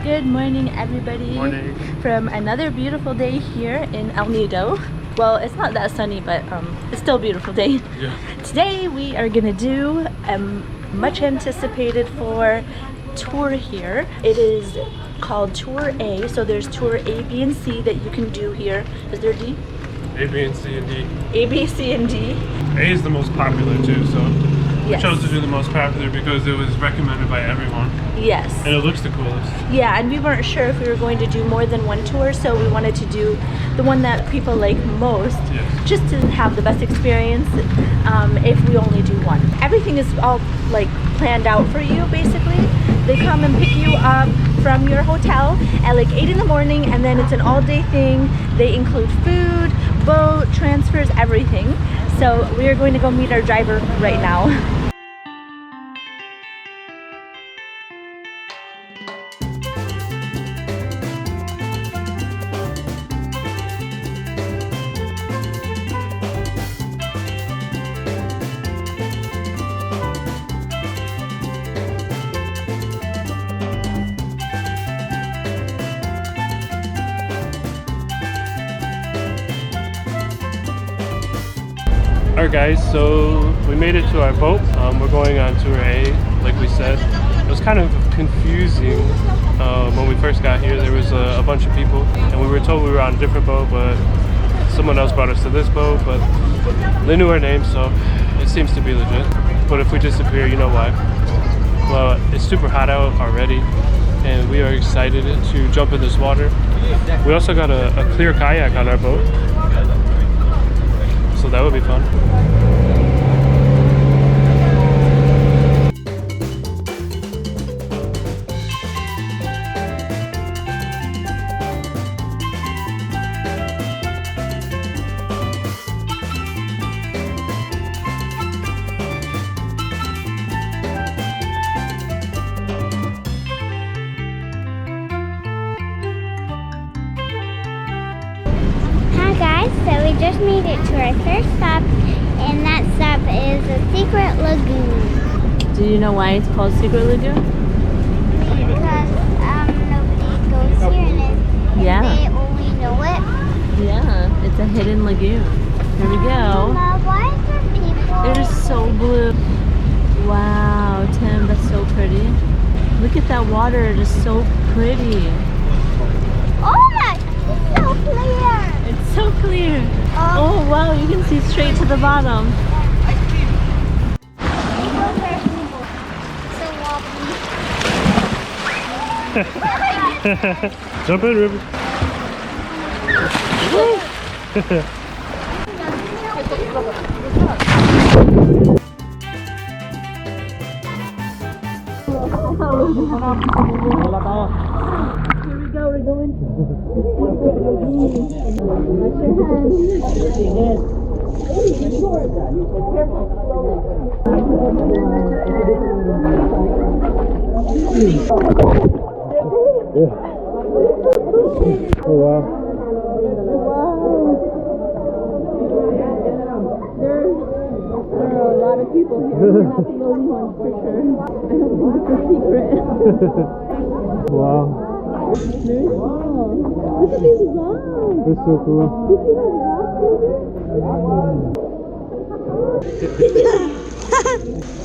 Good morning, everybody. Morning. From another beautiful day here in El Nido. Well, it's not that sunny, but it's still a beautiful day. Yeah. Today we are gonna do a much anticipated for tour here. It is called Tour A. So there's Tour A, B, and C that you can do here. Is there D? A, B, and C, and D. A, B, C, and D. A is the most popular too, so Yes. we chose to do the most popular because it was recommended by everyone. Yes. And it looks the coolest. Yeah, and we weren't sure if we were going to do more than one tour, so we wanted to do the one that people like most, Yes. just to have the best experience if we only do one. Everything is all like planned out for you, basically. They come and pick you up from your hotel at like 8 in the morning, and then it's an all-day thing. They include food, boat, transfers, everything. So we are going to go meet our driver right now. Alright guys, so we made it to our boat. We're going on Tour A, like we said. It was kind of confusing when we first got here. There was a bunch of people and we were told we were on a different boat, but someone else brought us to this boat, but they knew our name, so it seems to be legit. But if we disappear, you know why. Well, it's super hot out already and we are excited to jump in this water. We also got a clear kayak on our boat, so that would be fun. So we just made it to our third stop, and that stop is a secret lagoon. Do you know why it's called Secret Lagoon? Because nobody goes here, and Yeah. they only know it. Yeah, it's a hidden lagoon. Here we go. Mom, why is there people? It is so blue. Wow, Tim, that's so pretty. Look at that water, it is so pretty. Oh my, it's so clear. It's so clear. Oh wow, you can see straight to the bottom. Jump in, Ruby. Here we go, we're going. Oh wow. There are a lot of people here. We're not the only ones for sure. I don't think it's a secret. Wow. Very small. Look at these rocks. That's so cool. You see those rocks?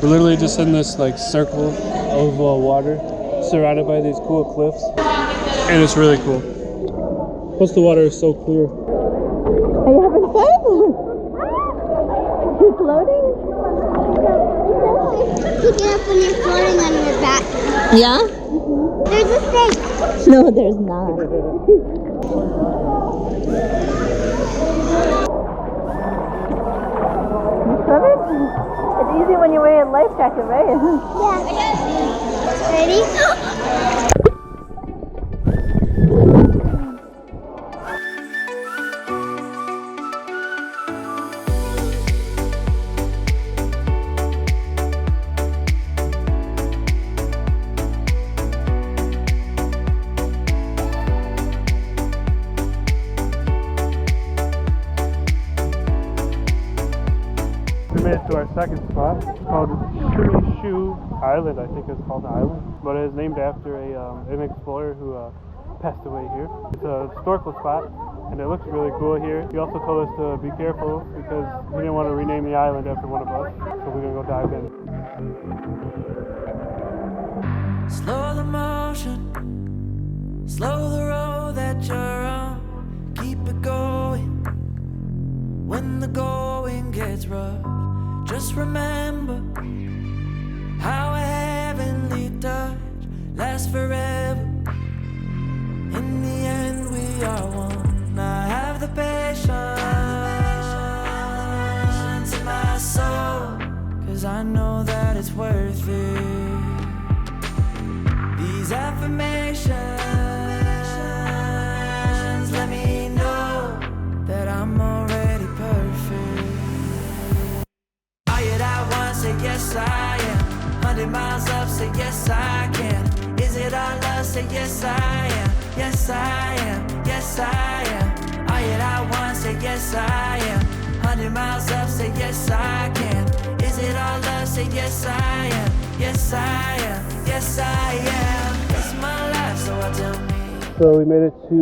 We're literally just in this like circle of water, surrounded by these cool cliffs, and it's really cool. Plus the water is so clear. Are you having fun? You're floating? Pick it up when you're floating on your back. Yeah? There's a snake. No, there's not. It's easy when you're wearing a life jacket, right? Yeah. Ready? We made it to our second spot. It's called Shimizu Island, I think it's called the island. But it is named after an explorer who passed away here. It's a historical spot, and it looks really cool here. He also told us to be careful because he didn't want to rename the island after one of us. So we're gonna go dive in. Slow the motion, slow the road that you're on. Keep it going when the going gets rough. Just remember how a heavenly touch lasts forever. In the end we are one. I have the patience in my soul, 'cause I know that it's worth it. These affirmations let me know that I'm already perfect. Are you that one? Say yes I am. 100 miles up, say yes I can. Is it all love? Say yes I am. Yes I am. Yes I am. Are you that one? Say yes I am. 100 miles up, say yes I can. Is it all love? Say yes I am. Yes I am. Yes I am. It's my life, so I tell me. So we made it to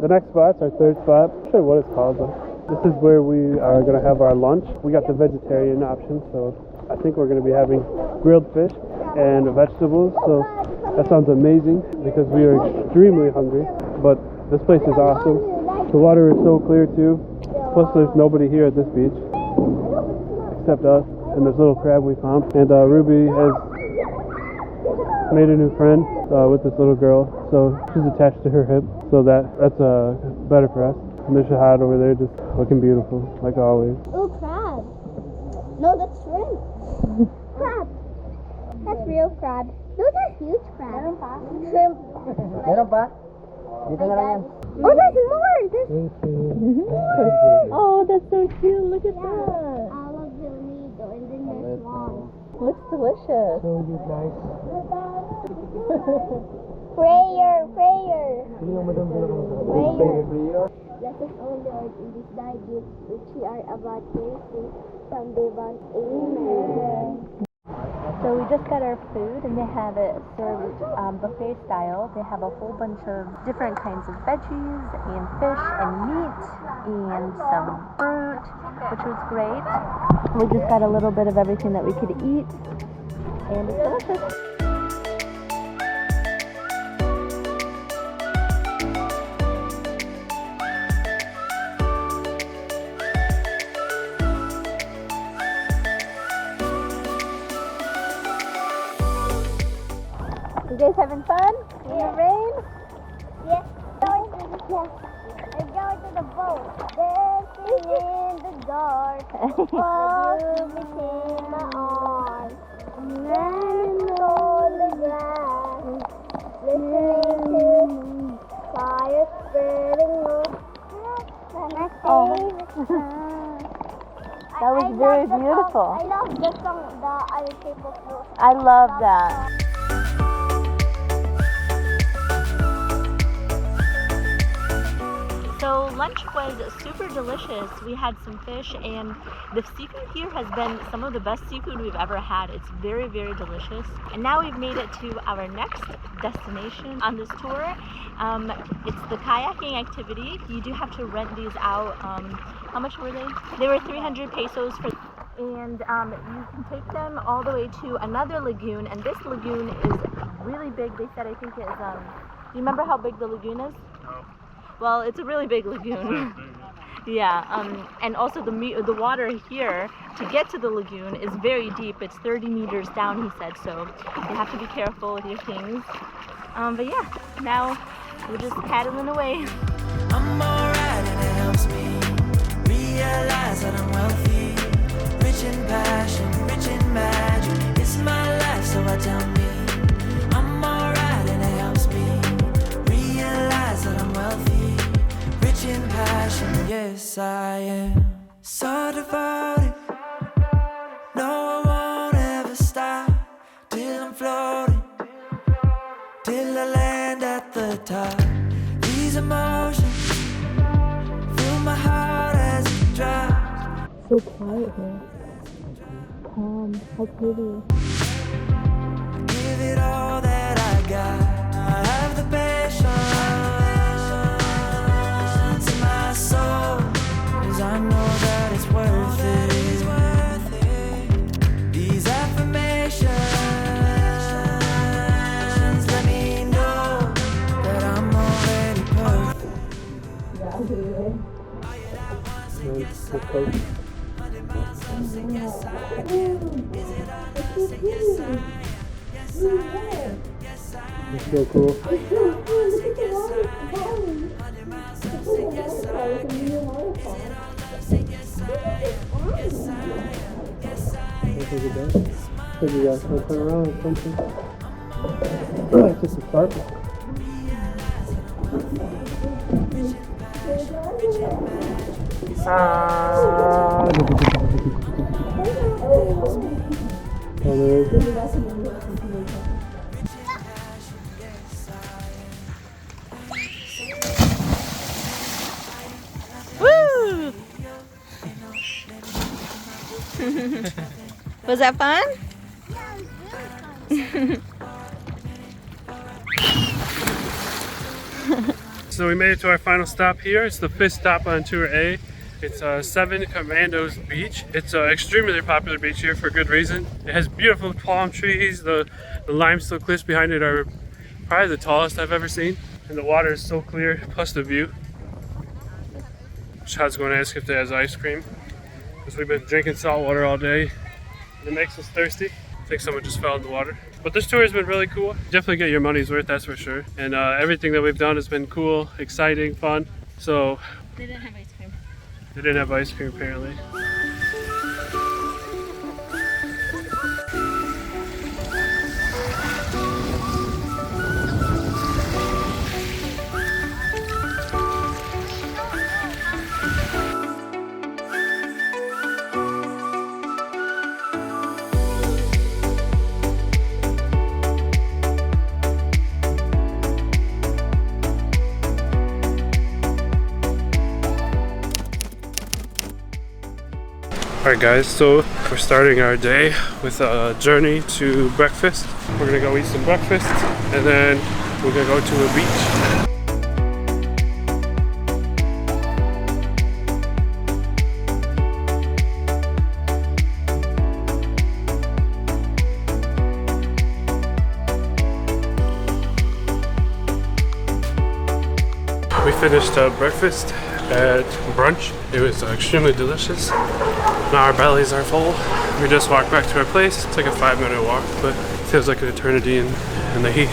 the next spot, it's our third spot. I'm not sure what it's called, but this is where we are going to have our lunch. We got the vegetarian option, so I think we're going to be having grilled fish and vegetables. So that sounds amazing because we are extremely hungry. But this place is awesome. The water is so clear too. Plus there's nobody here at this beach except us and this little crab we found. And Ruby has made a new friend with this little girl, so she's attached to her hip, so that's better for us. And there's Shahad over there just looking beautiful, like always. Oh, crab. No, that's shrimp. Crab. That's real crab. Those are huge crabs. Shrimp. Meron pa? Dito na lang yan. Oh, there's more. There's... Oh, that's so cute. Look at that. I love the Nido, and then there's one. Looks delicious. So you guys. Prayer. Hindi mo madam dala kung sa Prayer. Let us own the earth in this thy gifts, which we are about to receive from divine. Amen. So we just got our food, and they have it served buffet style. They have a whole bunch of different kinds of veggies and fish and meat and some fruit, which was great. We just got a little bit of everything that we could eat, and it's delicious. You guys having fun in the rain? Yes. Going to the We're going to the boat. Dancing in the dark. Oh, you between my arms. Running on the grass. Listening to fire spreading up. My favorite song. That was very beautiful. I love the song, the Other People's Blues. I love that. So lunch was super delicious. We had some fish, and the seafood here has been some of the best seafood we've ever had. It's very, very delicious. And now we've made it to our next destination on this tour. It's the kayaking activity. You do have to rent these out. How much were they? They were 300 pesos for. And you can take them all the way to another lagoon, and this lagoon is really big. They said, I think it is, do you remember how big the lagoon is? No. Well, it's a really big lagoon. Yeah, and also the water here to get to the lagoon is very deep. It's 30 meters down, he said, so you have to be careful with your things. But yeah, now we're just paddling away. I'm alright and it helps me realize that I'm wealthy, rich in passion, rich in magic. It's my life, so I tell me I'm alright and it helps me realize that I'm wealthy, rich in passion. Yes, I am so devoted. No, I won't ever stop till I'm floating, till I land at the top. These emotions fill my heart as it drops. So quiet here. calm. How pretty. Give it all that I got. I have the patience in my soul, 'cause I know that it's worth it. These affirmations let me know that I'm already perfect. It's so cool. Turn around or something. It's just a start. Oh, there it is. Woo! Was that fun? So we made it to our final stop here. It's the 5th stop on Tour A. It's 7 Commandos Beach. It's an extremely popular beach here for good reason. It has beautiful palm trees. The limestone cliffs behind it are probably the tallest I've ever seen. And the water is so clear, plus the view. Chad's going to ask if they has ice cream, because we've been drinking salt water all day. It makes us thirsty. I think someone just fell in the water. But this tour has been really cool. Definitely get your money's worth, that's for sure. And everything that we've done has been cool, exciting, fun. So They didn't have ice cream. they didn't have ice cream apparently. Alright guys, so we're starting our day with a journey to breakfast. We're gonna go eat some breakfast and then we're gonna go to a beach. We finished breakfast at Brunch. It was extremely delicious. Now our bellies are full. We just walked back to our place. It's like a 5-minute walk, but it feels like an eternity in the heat.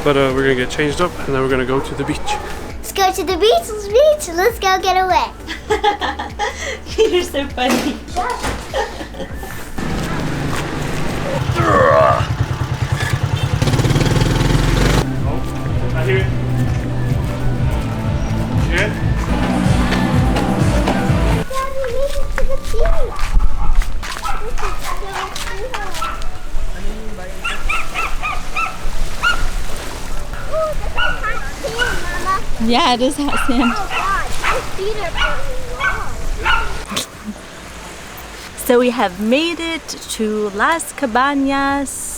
But we're gonna get changed up and then we're gonna go to the beach. Let's go to the beach. Let's go get away. You're so funny. I hear it. Yeah? Daddy, we made it to the beach. This is so cool. Ooh, this is hot sand, Mama. Yeah, it is hot sand. Oh God, my feet are really warm. So we have made it to Las Cabanas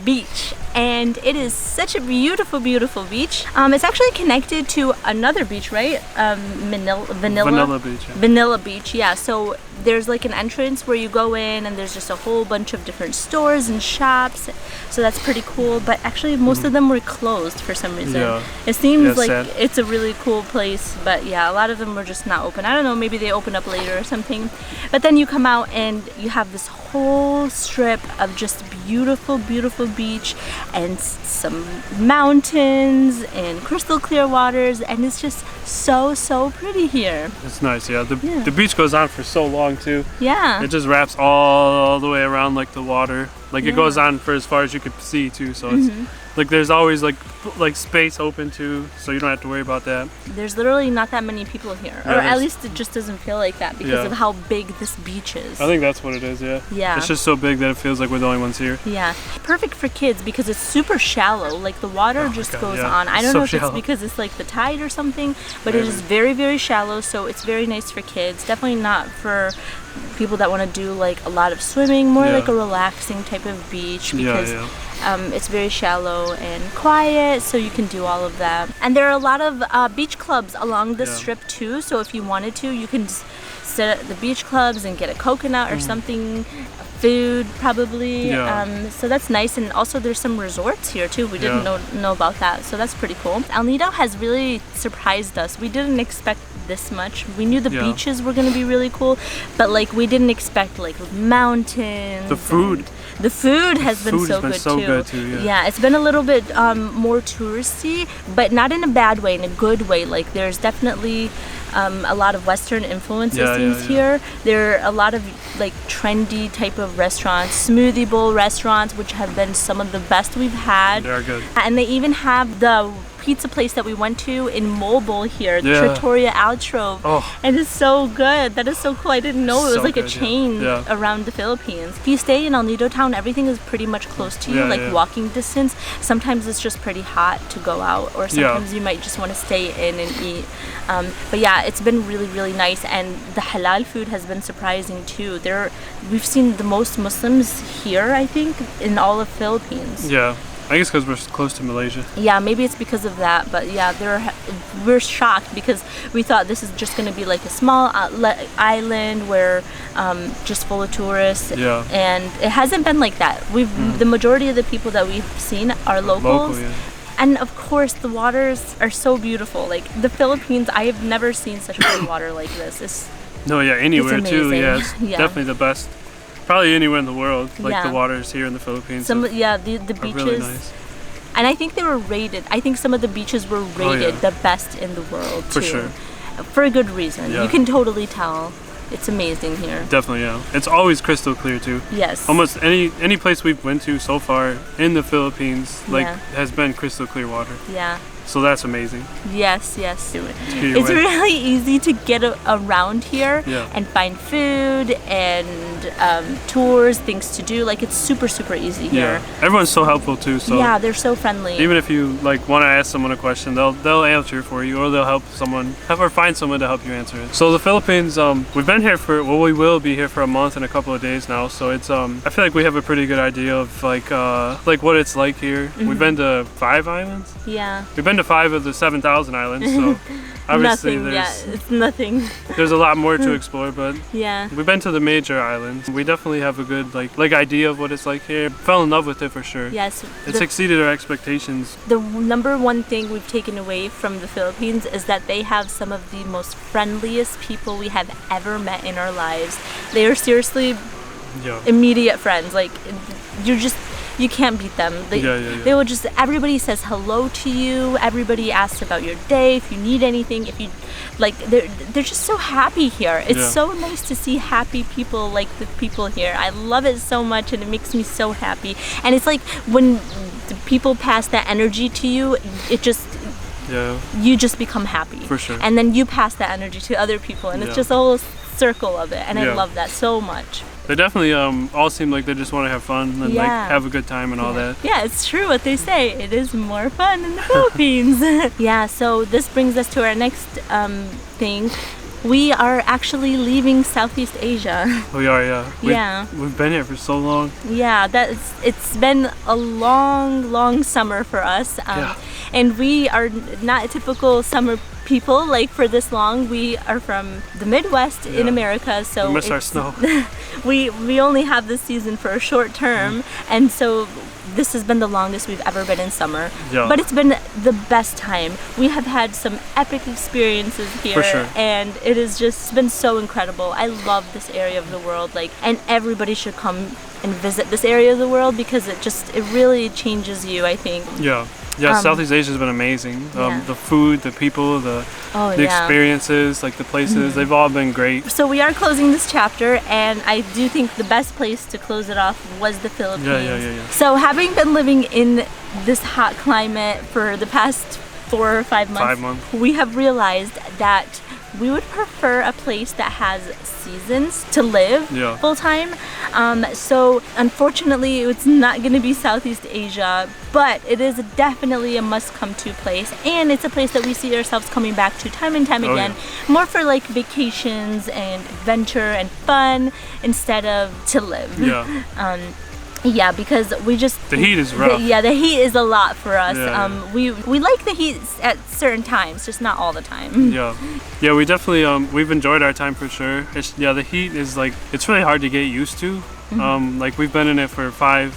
Beach, and it is such a beautiful, beautiful beach. It's actually connected to another beach, right? Vanilla Beach. Yeah. Vanilla Beach, yeah. So there's like an entrance where you go in and there's just a whole bunch of different stores and shops. So that's pretty cool. But actually most of them were closed for some reason. Yeah. It seems like sad. it's a really cool place, but yeah, a lot of them were just not open. I don't know, maybe they open up later or something. But then you come out and you have this whole strip of just beautiful, beautiful beach and some mountains and crystal clear waters, and it's just so, so pretty here. It's nice, yeah. The beach goes on for so long too. Yeah. It just wraps all the way around like the water. Like it goes on for as far as you could see too. So it's like there's always like like space open too, so you don't have to worry about that. There's literally not that many people here, or at least it just doesn't feel like that because of how big this beach is. I think that's what it is. Yeah. It's just so big that it feels like we're the only ones here. Yeah. Perfect for kids because it's super shallow. Like the water just goes on. I don't know if it's because it's like the tide or something, but it is very, very shallow. So it's very nice for kids. Definitely not for people that want to do like a lot of swimming. More like a relaxing type of beach because it's very shallow and quiet, so you can do all of that. And there are a lot of beach clubs along the strip too. So if you wanted to, you can sit at the beach clubs and get a coconut or something. Food probably, so that's nice. And also there's some resorts here too. We didn't know about that, so that's pretty cool. El Nido has really surprised us. We didn't expect this much. We knew the beaches were gonna be really cool, but like we didn't expect like mountains. The food has been so good too. Yeah, it's been a little bit more touristy, but not in a bad way, in a good way. Like there's definitely a lot of Western influences here. There are a lot of like trendy type of restaurants, smoothie bowl restaurants, which have been some of the best we've had. They're good. And they even have the pizza place that we went to in Mobile here, the Trattoria Altrove. And it's so good. That is so cool. I didn't know it was like a chain around the Philippines. If you stay in El Nido town, everything is pretty much close to you, like walking distance. Sometimes it's just pretty hot to go out, or sometimes you might just want to stay in and eat. But yeah, it's been really, really nice, and the halal food has been surprising too. We've seen the most Muslims here, I think, in all of Philippines. Yeah. I guess because we're close to Malaysia. Yeah, maybe it's because of that, but yeah, we're shocked because we thought this is just going to be like a small island where just full of tourists, and it hasn't been like that. The majority of the people that we've seen are locals. And of course, the waters are so beautiful. Like the Philippines, I have never seen such good water like this. Anywhere too. Yeah, it's definitely the best. Probably anywhere in the world, like the waters here in the Philippines. The beaches. Really nice. And I think they were rated. I think some of the beaches were rated the best in the world too. For sure. For a good reason. You can totally tell. It's amazing here. Definitely, yeah. It's always crystal clear too. Yes. Almost any place we've went to so far in the Philippines, has been crystal clear water. Yeah. So that's amazing. Yes. It's really easy to get around here and find food and tours, things to do. Like it's super, super easy here. Everyone's so helpful too. So they're so friendly. Even if you like want to ask someone a question, they'll answer for you, or they'll help someone, or find someone to help you answer it. So the Philippines, we've been here we will be here for a month and a couple of days now. So it's I feel like we have a pretty good idea of like what it's like here. We've been to 5 islands. Yeah. We've been to 5 of the 7,000 islands, so obviously it's nothing. There's a lot more to explore, but yeah, we've been to the major islands. We definitely have a good like idea of what it's like here. Fell in love with it for sure. Yes, it's exceeded our expectations. The number one thing we've taken away from the Philippines is that they have some of the most friendliest people we have ever met in our lives. They are seriously immediate friends. Like you can't beat them. They will just, everybody says hello to you. Everybody asks about your day, if you need anything, if you, like, they're just so happy here. It's so nice to see happy people like the people here. I love it so much, and it makes me so happy. And it's like when the people pass that energy to you, it just, you just become happy. For sure. And then you pass that energy to other people, and it's just a whole circle of it. And I love that so much. They definitely all seem like they just want to have fun and like have a good time and all that. Yeah, it's true what they say. It is more fun in the Philippines. So this brings us to our next thing. We are actually leaving Southeast Asia. We are, We've been here for so long. Yeah, it's been a long summer for us. And we are not typical summer people like for this long. We are from the Midwest in America, so we miss our snow. we only have this season for a short term, and so this has been the longest we've ever been in summer. But it's been the best time. We have had some epic experiences here, for sure. And it has just been so incredible. I love this area of the world, and everybody should come and visit this area of the world because it really changes you, I think. Yeah, Southeast Asia's been amazing. Yeah. The food, the people, the experiences, like the places, they've all been great. So we are closing this chapter, and I do think the best place to close it off was the Philippines. Yeah. So having been living in this hot climate for the past 4 or 5 months, we have realized that we would prefer a place that has seasons to live full time. So unfortunately, it's not going to be Southeast Asia, but it is definitely a must-come-to place, and it's a place that we see ourselves coming back to time and time again, more for like vacations and adventure and fun instead of to live. Yeah, because we just the heat is rough. The heat is a lot for us. We like the heat at certain times, just not all the time. Yeah, we definitely we've enjoyed our time for sure. The heat is like, it's really hard to get used to. Like we've been in it for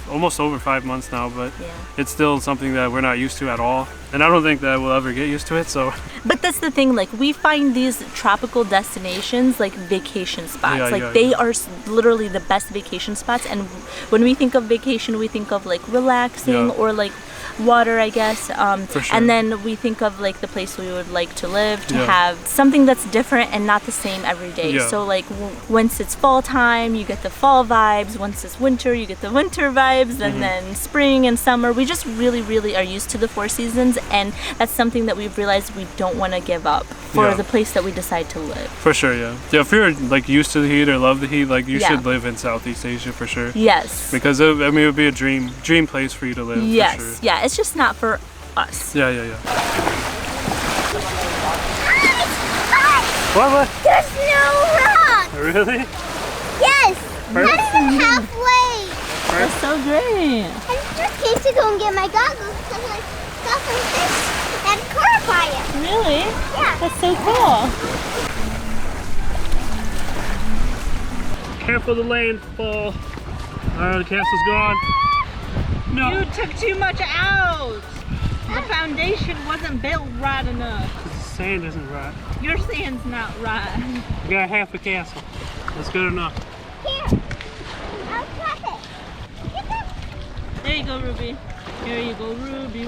almost over 5 months now, but it's still something that we're not used to at all. And I don't think that we'll ever get used to it, so. But that's the thing, like we find these tropical destinations like vacation spots. They are literally the best vacation spots, and when we think of vacation, we think of like relaxing or like water, I guess. For sure. And then we think of like the place we would like to live, to have something that's different and not the same every day. So like once it's fall time, you get the fall vibes. Once it's winter, you get the winter vibes. And then spring and summer, we just really are used to the 4 seasons, and that's something that we've realized we don't want to give up for the place that we decide to live. For sure, yeah. If you're like used to the heat or love the heat, like you should live in Southeast Asia for sure. Yes. Because it would be a dream place for you to live. Yes. For sure. Yeah, it's just not for us. Yeah. What? There's no rock! Really? Yes! Not even halfway! That's so great! I just came to go and get my goggles because I saw some fish that caught fire. Really? Yeah. That's so cool. Careful the landfall. Alright, the castle's gone. No. You took too much out. The foundation wasn't built right enough. The sand isn't right. Your sand's not right. We got half a castle. That's good enough. Here. I'll tap it. Get that. There you go, Ruby. Here you go, Ruby.